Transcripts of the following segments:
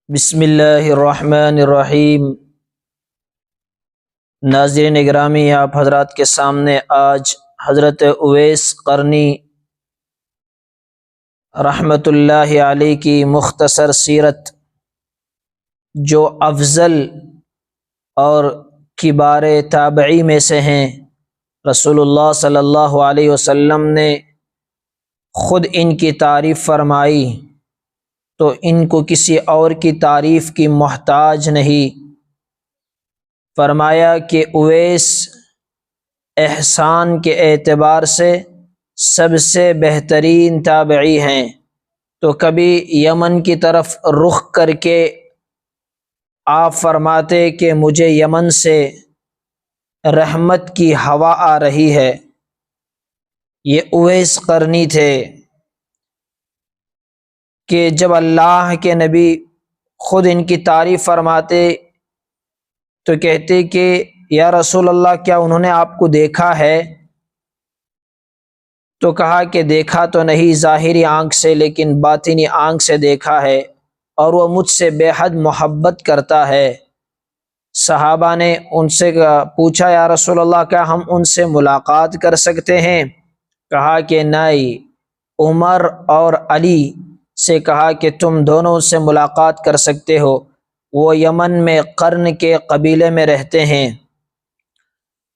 بسم اللہ الرحمن الرحیم۔ ناظرین گرامی، آپ حضرات کے سامنے آج حضرت اویس قرنی رحمۃ اللہ علیہ کی مختصر سیرت، جو افضل اور کبار تابعی میں سے ہیں، رسول اللہ صلی اللہ علیہ وسلم نے خود ان کی تعریف فرمائی تو ان کو کسی اور کی تعریف کی محتاج نہیں۔ فرمایا کہ اویس احسان کے اعتبار سے سب سے بہترین تابعی ہیں، تو کبھی یمن کی طرف رخ کر کے آپ فرماتے کہ مجھے یمن سے رحمت کی ہوا آ رہی ہے۔ یہ اویس قرنی تھے کہ جب اللہ کے نبی خود ان کی تعریف فرماتے تو کہتے کہ یا رسول اللہ، کیا انہوں نے آپ کو دیکھا ہے؟ تو کہا کہ دیکھا تو نہیں ظاہری آنکھ سے، لیکن باطنی آنکھ سے دیکھا ہے، اور وہ مجھ سے بے حد محبت کرتا ہے۔ صحابہ نے ان سے پوچھا یا رسول اللہ، کیا ہم ان سے ملاقات کر سکتے ہیں؟ کہا کہ نہیں۔ عمر اور علی سے کہا کہ تم دونوں سے ملاقات کر سکتے ہو، وہ یمن میں قرن کے قبیلے میں رہتے ہیں،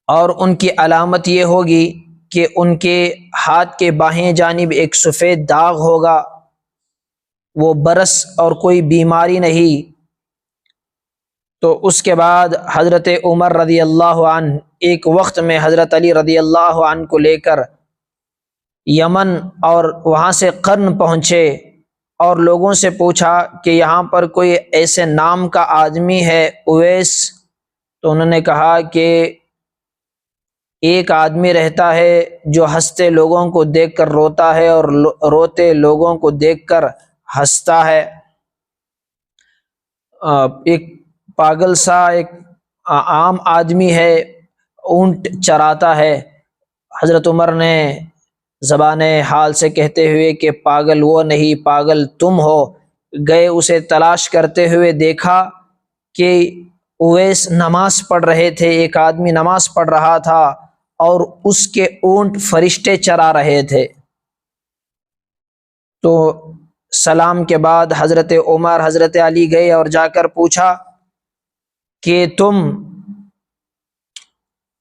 اور ان کی علامت یہ ہوگی کہ ان کے ہاتھ کے بائیں جانب ایک سفید داغ ہوگا، وہ برس اور کوئی بیماری نہیں۔ تو اس کے بعد حضرت عمر رضی اللہ عنہ ایک وقت میں حضرت علی رضی اللہ عنہ کو لے کر یمن اور وہاں سے قرن پہنچے، اور لوگوں سے پوچھا کہ یہاں پر کوئی ایسے نام کا آدمی ہے اویس؟ تو انہوں نے کہا کہ ایک آدمی رہتا ہے جو ہنستے لوگوں کو دیکھ کر روتا ہے اور روتے لوگوں کو دیکھ کر ہنستا ہے۔ ایک پاگل سا ایک عام آدمی ہے، اونٹ چراتا ہے۔ حضرت عمر نے زبان حال سے کہتے ہوئے کہ پاگل وہ نہیں، پاگل تم ہو، گئے اسے تلاش کرتے ہوئے دیکھا کہ اویس نماز پڑھ رہے تھے، ایک آدمی نماز پڑھ رہا تھا اور اس کے اونٹ فرشتے چرا رہے تھے۔ تو سلام کے بعد حضرت عمر حضرت علی گئے اور جا کر پوچھا کہ تم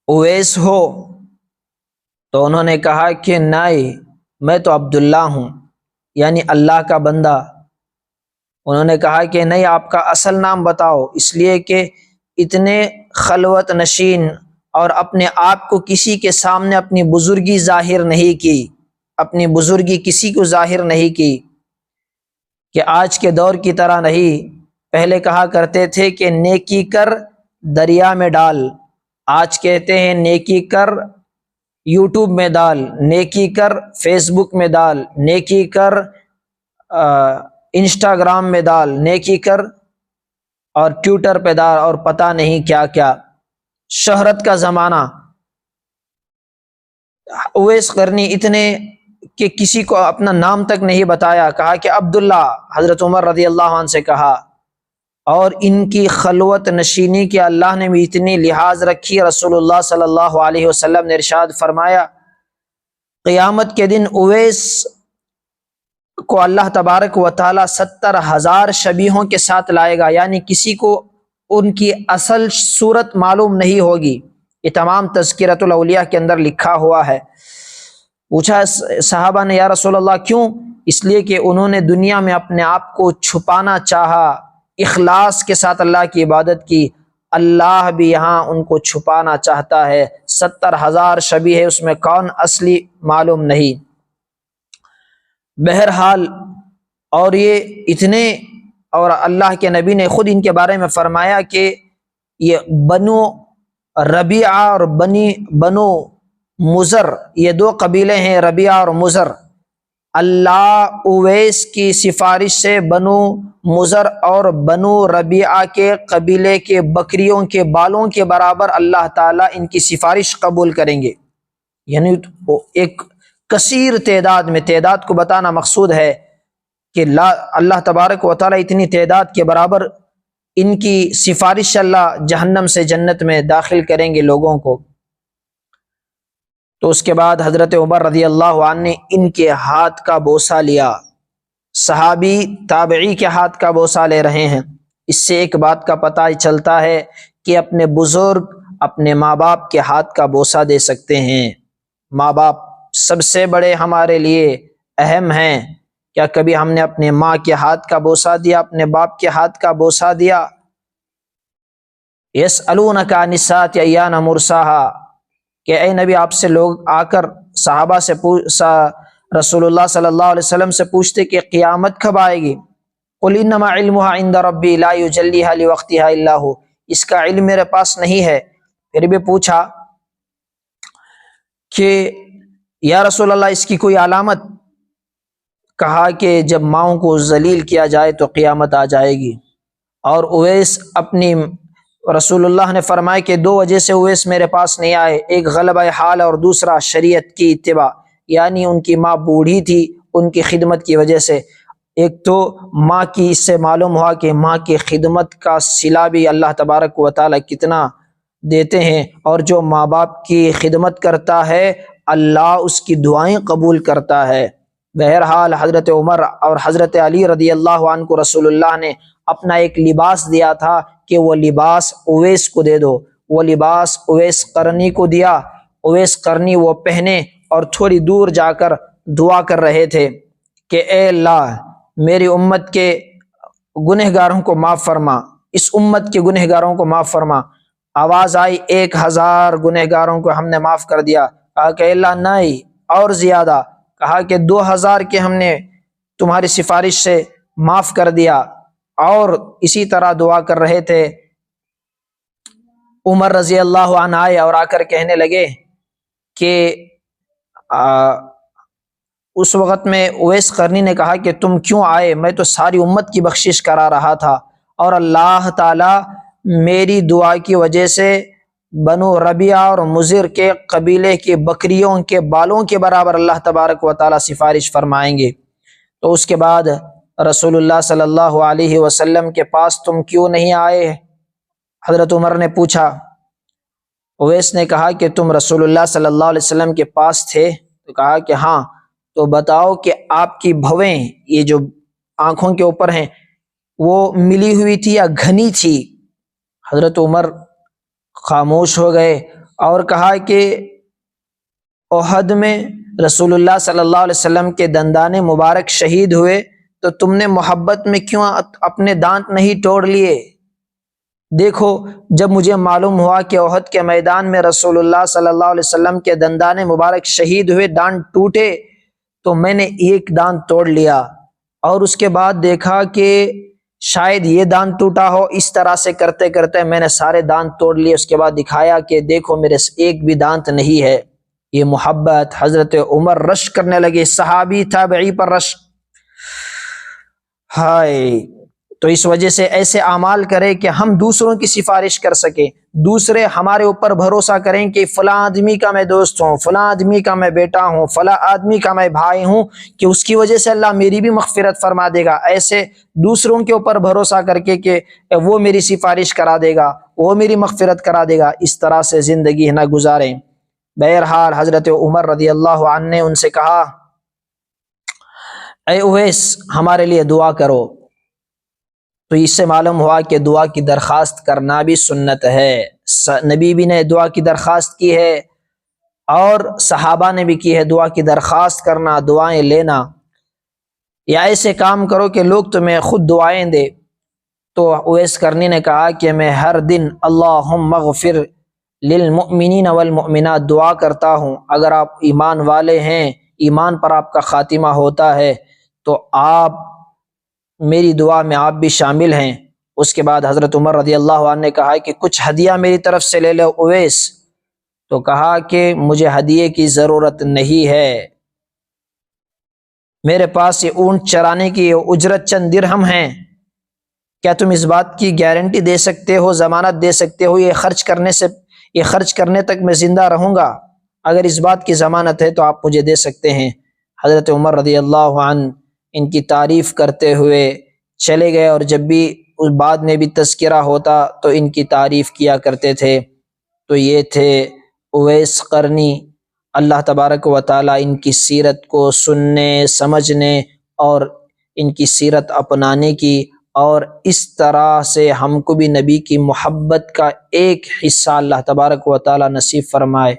اویس ہو؟ تو انہوں نے کہا کہ نہیں، میں تو عبداللہ ہوں، یعنی اللہ کا بندہ۔ انہوں نے کہا کہ نہیں، آپ کا اصل نام بتاؤ، اس لیے کہ اتنے خلوت نشین اور اپنے آپ کو کسی کے سامنے اپنی بزرگی ظاہر نہیں کی، اپنی بزرگی کسی کو ظاہر نہیں کی، کہ آج کے دور کی طرح نہیں۔ پہلے کہا کرتے تھے کہ نیکی کر دریا میں ڈال، آج کہتے ہیں نیکی کر یوٹیوب میں ڈال، نیکی کر فیس بک میں ڈال، نیکی کر انسٹاگرام میں ڈال، نیکی کر اور ٹویٹر پہ ڈال، اور پتہ نہیں کیا کیا، شہرت کا زمانہ۔ اویس قرنی اتنے کہ کسی کو اپنا نام تک نہیں بتایا، کہا کہ عبداللہ۔ حضرت عمر رضی اللہ عنہ سے کہا، اور ان کی خلوت نشینی کے اللہ نے بھی اتنی لحاظ رکھی۔ رسول اللہ صلی اللہ علیہ وسلم نے ارشاد فرمایا، قیامت کے دن اویس کو اللہ تبارک و تعالی 70,000 شبیہوں کے ساتھ لائے گا، یعنی کسی کو ان کی اصل صورت معلوم نہیں ہوگی۔ یہ تمام تذکرۃ الاولیاء کے اندر لکھا ہوا ہے۔ پوچھا صحابہ نے یا رسول اللہ کیوں؟ اس لیے کہ انہوں نے دنیا میں اپنے آپ کو چھپانا چاہا، اخلاص کے ساتھ اللہ کی عبادت کی، اللہ بھی یہاں ان کو چھپانا چاہتا ہے۔ 70,000 شبیہ ہے، اس میں کون اصلی معلوم نہیں۔ بہرحال، اور یہ اتنے، اور اللہ کے نبی نے خود ان کے بارے میں فرمایا کہ یہ بنو ربیعہ اور بنو مضر، یہ دو قبیلے ہیں، ربیعہ اور مضر۔ اللہ اویس کی سفارش سے بنو مضر اور بنو ربیعہ کے قبیلے کے بکریوں کے بالوں کے برابر اللہ تعالیٰ ان کی سفارش قبول کریں گے۔ یعنی ایک کثیر تعداد میں، تعداد کو بتانا مقصود ہے، کہ اللہ تبارک و تعالیٰ اتنی تعداد کے برابر ان کی سفارش اللہ جہنم سے جنت میں داخل کریں گے لوگوں کو۔ تو اس کے بعد حضرت عمر رضی اللہ عنہ نے ان کے ہاتھ کا بوسہ لیا۔ صحابی تابعی کے ہاتھ کا بوسہ لے رہے ہیں۔ اس سے ایک بات کا پتہ چلتا ہے کہ اپنے بزرگ اپنے ماں باپ کے ہاتھ کا بوسہ دے سکتے ہیں۔ ماں باپ سب سے بڑے ہمارے لیے اہم ہیں۔ کیا کبھی ہم نے اپنے ماں کے ہاتھ کا بوسہ دیا، اپنے باپ کے ہاتھ کا بوسہ دیا؟ یسألونک عن الساعة ایان مرساہا، کہ اے نبی آپ سے لوگ آ کر صحابہ سے رسول اللہ صلی اللہ علیہ وسلم سے پوچھتے کہ قیامت کب آئے گی؟ قل انما علمها عند ربی لا یجلیها لوقتها الا هو، اس کا علم میرے پاس نہیں ہے۔ پھر بھی پوچھا کہ یا رسول اللہ اس کی کوئی علامت؟ کہا کہ جب ماؤں کو ذلیل کیا جائے تو قیامت آ جائے گی۔ اور اویس اپنی رسول اللہ نے فرمایا کہ دو وجہ سے اویس میرے پاس نہیں آئے، ایک غلبہ حال اور دوسرا شریعت کی اتباع، یعنی ان کی ماں بوڑھی تھی، ان کی خدمت کی وجہ سے۔ ایک تو ماں کی اس سے معلوم ہوا کہ ماں کی خدمت کا صلہ بھی اللہ تبارک و تعالیٰ کتنا دیتے ہیں، اور جو ماں باپ کی خدمت کرتا ہے اللہ اس کی دعائیں قبول کرتا ہے۔ بہرحال حضرت عمر اور حضرت علی رضی اللہ عنہ کو رسول اللہ نے اپنا ایک لباس دیا تھا کہ وہ لباس اویس کو دے دو۔ وہ لباس اویس قرنی کو دیا۔ اویس قرنی وہ پہنے اور تھوڑی دور جا کر دعا کر رہے تھے کہ اے اللہ میری امت کے گنہگاروں کو معاف فرما، اس امت کے گنہگاروں کو معاف فرما۔ آواز آئی 1000 گنہگاروں کو ہم نے معاف کر دیا۔ کہا کہ اللہ نہیں اور زیادہ۔ کہا کہ 2000 کے ہم نے تمہاری سفارش سے معاف کر دیا۔ اور اسی طرح دعا کر رہے تھے۔ عمر رضی اللہ عنہ آئے اور آ کر کہنے لگے کہ اس وقت میں اویس قرنی نے کہا کہ تم کیوں آئے؟ میں تو ساری امت کی بخشش کرا رہا تھا، اور اللہ تعالیٰ میری دعا کی وجہ سے بنو ربیعہ اور مضر کے قبیلے کے بکریوں کے بالوں کے برابر اللہ تبارک و تعالیٰ سفارش فرمائیں گے۔ تو اس کے بعد رسول اللہ صلی اللہ علیہ وسلم کے پاس تم کیوں نہیں آئے؟ حضرت عمر نے پوچھا۔ اویس نے کہا کہ تم رسول اللہ صلی اللہ علیہ وسلم کے پاس تھے؟ تو کہا کہ ہاں۔ تو بتاؤ کہ آپ کی بھویں، یہ جو آنکھوں کے اوپر ہیں، وہ ملی ہوئی تھی یا گھنی تھی؟ حضرت عمر خاموش ہو گئے اور کہا کہ احد میں رسول اللہ صلی اللہ علیہ وسلم کے دندان مبارک شہید ہوئے تو تم نے محبت میں کیوں اپنے دانت نہیں توڑ لیے؟ دیکھو جب مجھے معلوم ہوا کہ احد کے میدان میں رسول اللہ صلی اللہ علیہ وسلم کے دندان مبارک شہید ہوئے، دانت ٹوٹے، تو میں نے ایک دانت توڑ لیا، اور اس کے بعد دیکھا کہ شاید یہ دانت ٹوٹا ہو، اس طرح سے کرتے کرتے میں نے سارے دانت توڑ لیے۔ اس کے بعد دکھایا کہ دیکھو میرے سے ایک بھی دانت نہیں ہے۔ یہ محبت۔ حضرت عمر رشک کرنے لگے، صحابی تابعی پر رشک۔ ہائے، تو اس وجہ سے ایسے اعمال کرے کہ ہم دوسروں کی سفارش کر سکیں، دوسرے ہمارے اوپر بھروسہ کریں کہ فلاں آدمی کا میں دوست ہوں، فلاں آدمی کا میں بیٹا ہوں، فلاں آدمی کا میں بھائی ہوں، کہ اس کی وجہ سے اللہ میری بھی مغفرت فرما دے گا۔ ایسے دوسروں کے اوپر بھروسہ کر کے کہ وہ میری سفارش کرا دے گا، وہ میری مغفرت کرا دے گا، اس طرح سے زندگی نہ گزاریں۔ بہرحال حضرت عمر رضی اللہ عنہ نے ان سے کہا اے اویس ہمارے لیے دعا کرو۔ تو اس سے معلوم ہوا کہ دعا کی درخواست کرنا بھی سنت ہے۔ نبی بھی نے دعا کی درخواست کی ہے اور صحابہ نے بھی کی ہے۔ دعا کی درخواست کرنا، دعائیں لینا، یا ایسے کام کرو کہ لوگ تمہیں خود دعائیں دے۔ تو اویس قرنی نے کہا کہ میں ہر دن اللہم اغفر للمؤمنین والمؤمنات دعا کرتا ہوں۔ اگر آپ ایمان والے ہیں، ایمان پر آپ کا خاتمہ ہوتا ہے، تو آپ میری دعا میں آپ بھی شامل ہیں۔ اس کے بعد حضرت عمر رضی اللہ عنہ نے کہا کہ کچھ ہدیہ میری طرف سے لے لو اویس۔ تو کہا کہ مجھے ہدیے کی ضرورت نہیں ہے، میرے پاس یہ اونٹ چرانے کی اجرت چند درہم ہیں، کیا تم اس بات کی گارنٹی دے سکتے ہو، ضمانت دے سکتے ہو یہ خرچ کرنے تک میں زندہ رہوں گا؟ اگر اس بات کی ضمانت ہے تو آپ مجھے دے سکتے ہیں۔ حضرت عمر رضی اللہ عنہ ان کی تعریف کرتے ہوئے چلے گئے، اور جب بھی بعد میں بھی تذکرہ ہوتا تو ان کی تعریف کیا کرتے تھے۔ تو یہ تھے اویس قرنی۔ اللہ تبارک و تعالیٰ ان کی سیرت کو سننے، سمجھنے اور ان کی سیرت اپنانے کی، اور اس طرح سے ہم کو بھی نبی کی محبت کا ایک حصہ اللہ تبارک و تعالیٰ نصیب فرمائے۔